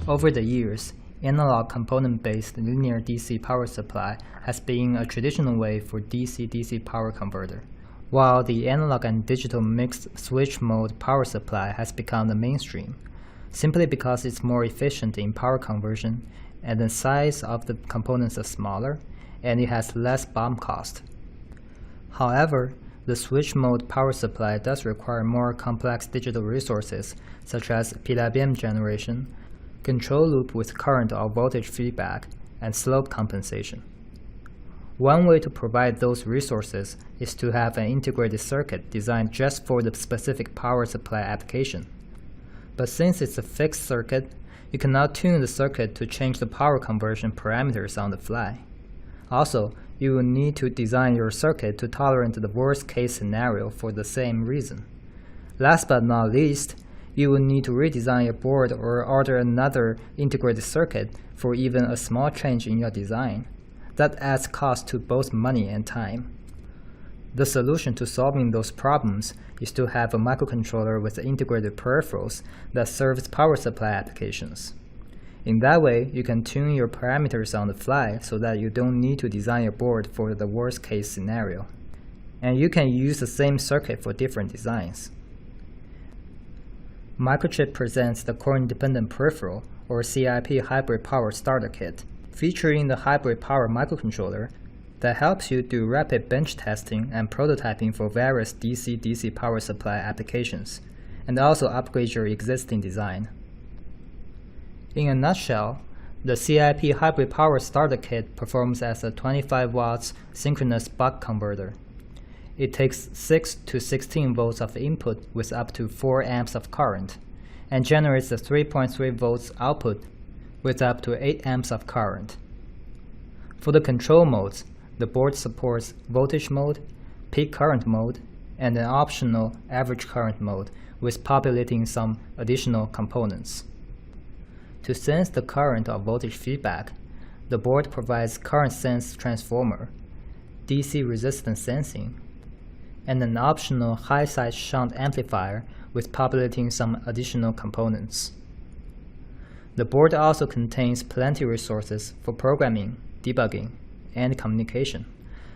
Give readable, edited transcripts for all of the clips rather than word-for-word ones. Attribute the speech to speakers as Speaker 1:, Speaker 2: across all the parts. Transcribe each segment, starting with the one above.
Speaker 1: Over the years, analog component-based linear DC power supply has been a traditional way for DC-DC power converter, while the analog and digital mixed switch mode power supply has become the mainstream, simply because it's more efficient in power conversion and the size of the components is smaller and it has less BOM cost. However, the switch mode power supply does require more complex digital resources such as PWM generation, control loop with current or voltage feedback, and slope compensation. One way to provide those resources is to have an integrated circuit designed just for the specific power supply application. But since it's a fixed circuit, you cannot tune the circuit to change the power conversion parameters on the fly. Also, you will need to design your circuit to tolerate the worst-case scenario for the same reason. Last but not least, you will need to redesign your board or order another integrated circuit for even a small change in your design. That adds cost to both money and time. The solution to solving those problems is to have a microcontroller with integrated peripherals that serves power supply applications. In that way, you can tune your parameters on the fly so that you don't need to design your board for the worst-case scenario. And you can use the same circuit for different designs. Microchip presents the core-independent peripheral, or CIP hybrid power starter kit, featuring the hybrid power microcontroller that helps you do rapid bench testing and prototyping for various DC-DC power supply applications, and also upgrade your existing design. In a nutshell, the CIP hybrid power starter kit performs as a 25 watts synchronous buck converter. It takes 6 to 16 volts of input with up to 4 amps of current, and generates a 3.3 volts output with up to 8 amps of current. For the control modes, the board supports voltage mode, peak current mode, and an optional average current mode with populating some additional components. To sense the current or voltage feedback, the board provides current sense transformer, DC resistance sensing, and an optional high-side shunt amplifier with populating some additional components. The board also contains plenty of resources for programming, debugging, and communication,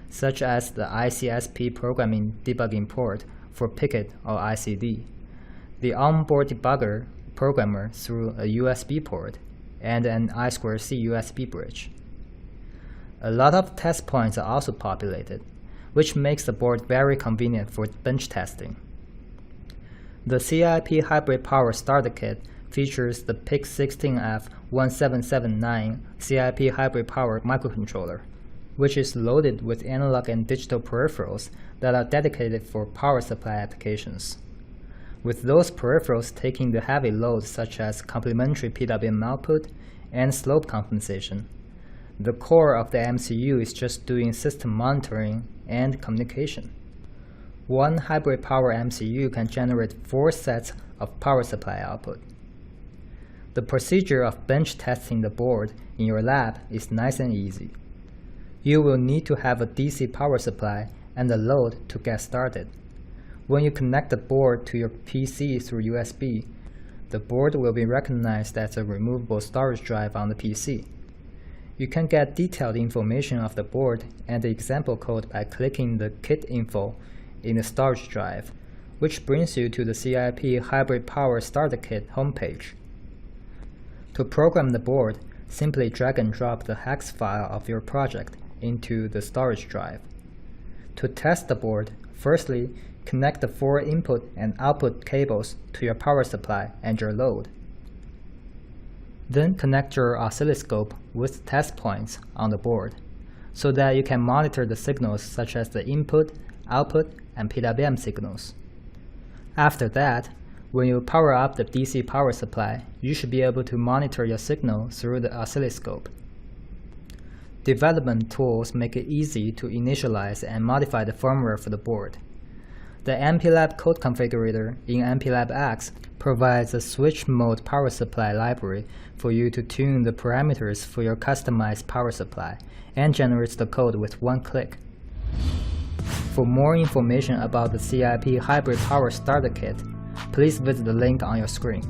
Speaker 1: such as the ICSP programming debugging port for Picket or ICD, the onboard debugger programmer through a USB port, and an I2C USB bridge. A lot of test points are also populated, which makes the board very convenient for bench testing. The CIP hybrid power starter kit features the PIC16F1779 CIP hybrid power microcontroller, which is loaded with analog and digital peripherals that are dedicated for power supply applications. With those peripherals taking the heavy load such as complementary PWM output and slope compensation, the core of the MCU is just doing system monitoring and communication. One hybrid power MCU can generate 4 sets of power supply output. The procedure of bench testing the board in your lab is nice and easy. You will need to have a DC power supply and a load to get started. When you connect the board to your PC through USB, the board will be recognized as a removable storage drive on the PC. You can get detailed information of the board and the example code by clicking the kit info in the storage drive, which brings you to the CIP hybrid power starter kit homepage. To program the board, simply drag and drop the hex file of your project into the storage drive. To test the board, firstly, connect the 4 input and output cables to your power supply and your load. Then connect your oscilloscope with test points on the board, so that you can monitor the signals such as the input, output, and PWM signals. After that, when you power up the DC power supply, you should be able to monitor your signal through the oscilloscope. Development tools make it easy to initialize and modify the firmware for the board. The MPLAB code configurator in MPLAB X provides a switch mode power supply library for you to tune the parameters for your customized power supply and generates the code with one click. For more information about the CIP hybrid power starter kit, please visit the link on your screen.